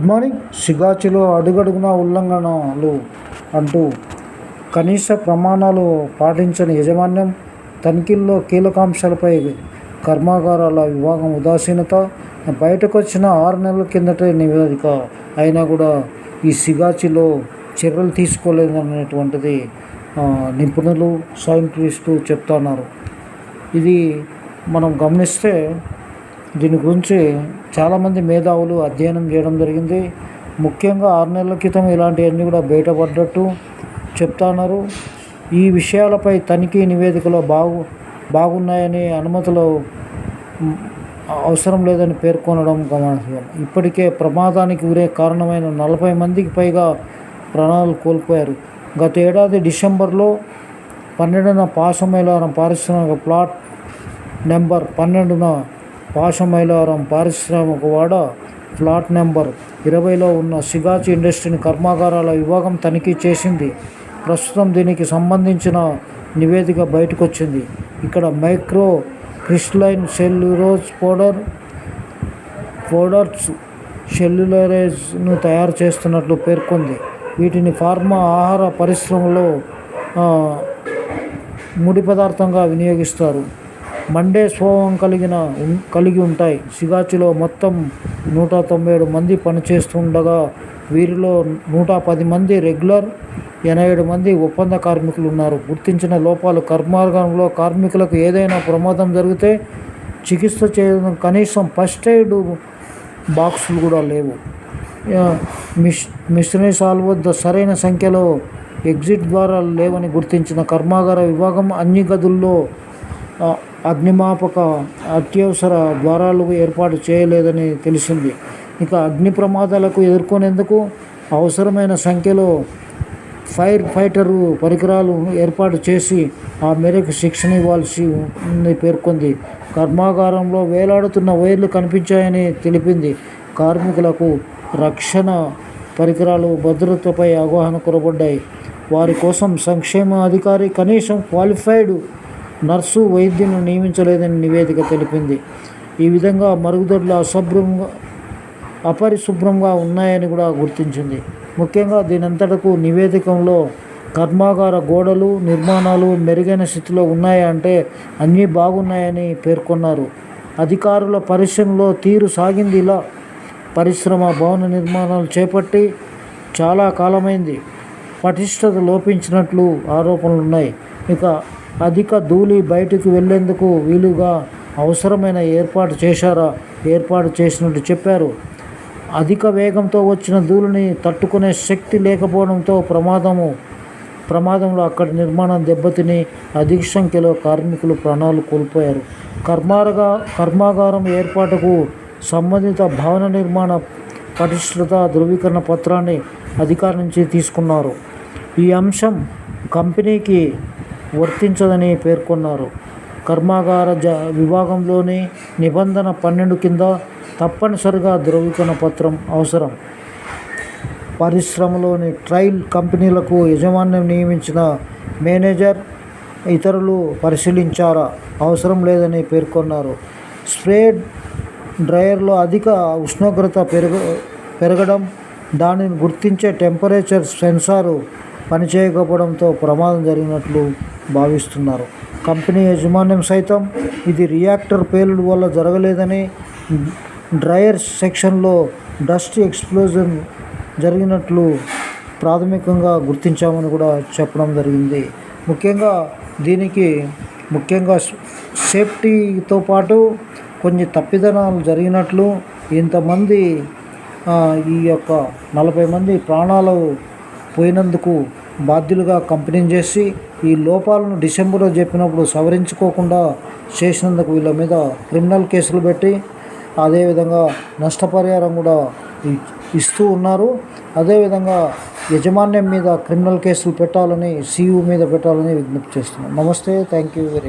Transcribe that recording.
Good morning. సిగాచిలో అడుగడుగునా ఉల్లంఘనలు అంటూ కనీస ప్రమాణాలు పాటించని యాజమాన్యం, తనిఖీల్లో కీలకాంశాలపై కర్మాగారాల విభాగం ఉదాసీనత, బయటకొచ్చిన 6 నెలల కిందటే నివేదిక అయినా కూడా ఈ సిగాచిలో చర్యలు తీసుకోలేదనేటువంటిది నిపుణులు, సైంటిస్టులు చెప్తున్నారు. ఇది మనం గమనిస్తే దీని గురించి చాలామంది మేధావులు అధ్యయనం చేయడం జరిగింది. ముఖ్యంగా 6 నెలల క్రితం ఇలాంటివన్నీ కూడా బయటపడ్డట్టు చెప్తున్నారు. ఈ విషయాలపై తనిఖీ నివేదికలో బాగున్నాయని, అనుమతులు అవసరం లేదని పేర్కొనడం గమనార్హం. ఇప్పటికే ప్రమాదానికి గురే కారణమైన 40 మందికి పైగా ప్రాణాలు కోల్పోయారు. గత ఏడాది డిసెంబర్లో 12న పాశమైలారం పారిశ్రామిక ప్లాట్ నెంబర్ 12న పాశమైలారం పారిశ్రామిక వాడ ప్లాట్ నెంబర్ 20లో ఉన్న సిగాచి ఇండస్ట్రీ కర్మాగారాల విభాగం తనిఖీ చేసింది. ప్రస్తుతం దీనికి సంబంధించిన నివేదిక బయటకొచ్చింది. ఇక్కడ మైక్రో క్రిస్టలైన్ సెల్యులోజ్ పౌడర్స్ సెల్యులరైజ్ను తయారు చేస్తున్నట్లు పేర్కొంది. వీటిని ఫార్మా, ఆహార పరిశ్రమలో ముడి పదార్థంగా వినియోగిస్తారు. మండే స్వభావం కలిగి ఉంటాయి. సిగాచిలో మొత్తం 197 మంది పనిచేస్తుండగా వీరిలో 110 మంది రెగ్యులర్, 87 మంది ఒప్పంద కార్మికులు ఉన్నారు. గుర్తించిన లోపాలు: కర్మాగారంలో కార్మికులకు ఏదైనా ప్రమాదం జరిగితే చికిత్స చేయడం కనీసం ఫస్ట్ ఎయిడ్ బాక్సులు కూడా లేవు. మిషనరీస్ హాల్ వద్ద సరైన సంఖ్యలో ఎగ్జిట్ ద్వారాలు లేవని గుర్తించిన కర్మాగార విభాగం అన్ని గదుల్లో అగ్నిమాపక అత్యవసర ద్వారాలు ఏర్పాటు చేయలేదని తెలిసింది. ఇక అగ్ని ప్రమాదాలకు ఎదుర్కొనేందుకు అవసరమైన సంఖ్యలో ఫైర్ ఫైటర్ పరికరాలు ఏర్పాటు చేసి ఆ మేరకు శిక్షణ ఇవ్వాల్సి ఉందని పేర్కొంది. కర్మాగారంలో వేలాడుతున్న వైర్లు కనిపించాయని తెలిపింది. కార్మికులకు రక్షణ పరికరాలు, భద్రతపై అవగాహన కొరబడ్డాయి. వారి కోసం సంక్షేమ అధికారి కనీసం క్వాలిఫైడ్ నర్సు, వైద్యులను నియమించలేదని నివేదిక తెలిపింది. ఈ విధంగా మరుగుదొడ్లు అపరిశుభ్రంగా ఉన్నాయని కూడా గుర్తించింది. ముఖ్యంగా దీనంతటకు నివేదికలో కర్మాగార గోడలు, నిర్మాణాలు మెరుగైన స్థితిలో ఉన్నాయంటే అన్నీ బాగున్నాయని పేర్కొన్నారు. అధికారుల పరిశ్రమలో తీరు సాగింది ఇలా: పరిశ్రమ భవన నిర్మాణాలు చేపట్టి చాలా కాలమైంది. పటిష్టత లోపించినట్లు ఆరోపణలున్నాయి. ఇక అధిక ధూళి బయటకు వెళ్లేందుకు వీలుగా అవసరమైన ఏర్పాటు చేసినట్టు చెప్పారు. అధిక వేగంతో వచ్చిన ధూళిని తట్టుకునే శక్తి లేకపోవడంతో ప్రమాదంలో అక్కడి నిర్మాణం దెబ్బతిని అధిక సంఖ్యలో కార్మికులు ప్రాణాలు కోల్పోయారు. కర్మాగారం ఏర్పాటుకు సంబంధిత భవన నిర్మాణ పటిష్టత ధృవీకరణ పత్రాన్ని అధికారి నుంచి తీసుకున్నారు. ఈ అంశం కంపెనీకి వర్తించదని పేర్కొన్నారు. కర్మాగార విభాగంలోని నిబంధన 12 కింద తప్పనిసరిగా ధృవీకరణ పత్రం అవసరం. పరిశ్రమలోని ట్రైల్ కంపెనీలకు యాజమాన్యం నియమించిన మేనేజర్, ఇతరులు పరిశీలించారా? అవసరం లేదని పేర్కొన్నారు. స్ప్రే డ్రైయర్లో అధిక ఉష్ణోగ్రత పెరగడం, దానిని గుర్తించే టెంపరేచర్ సెన్సారు పనిచేయకపోవడంతో ప్రమాదం జరిగినట్లు భావిస్తున్నారు. కంపెనీ యాజమాన్యం సైతం ఇది రియాక్టర్ పేలుడు వల్ల జరగలేదని, డ్రైయర్ సెక్షన్లో డస్ట్ ఎక్స్ప్లోజన్ జరిగినట్లు ప్రాథమికంగా గుర్తించామని కూడా చెప్పడం జరిగింది. ముఖ్యంగా సేఫ్టీతో పాటు కొన్ని తప్పిదనాలు జరిగినట్లు, ఇంతమంది ఈ యొక్క 40 మంది ప్రాణాలు పోయినందుకు బాధ్యులుగా కంపెనీని చేసి ఈ లోపాలను డిసెంబర్లో చెప్పినప్పుడు సవరించుకోకుండా చేసినందుకు వీళ్ళ మీద క్రిమినల్ కేసులు పెట్టి అదేవిధంగా నష్టపరిహారం కూడా ఇస్తూ ఉన్నారు. అదేవిధంగా యాజమాన్యం మీద క్రిమినల్ కేసులు పెట్టాలని, CEO మీద పెట్టాలని విజ్ఞప్తి చేస్తున్నాం. నమస్తే, థ్యాంక్ యూ వెరీ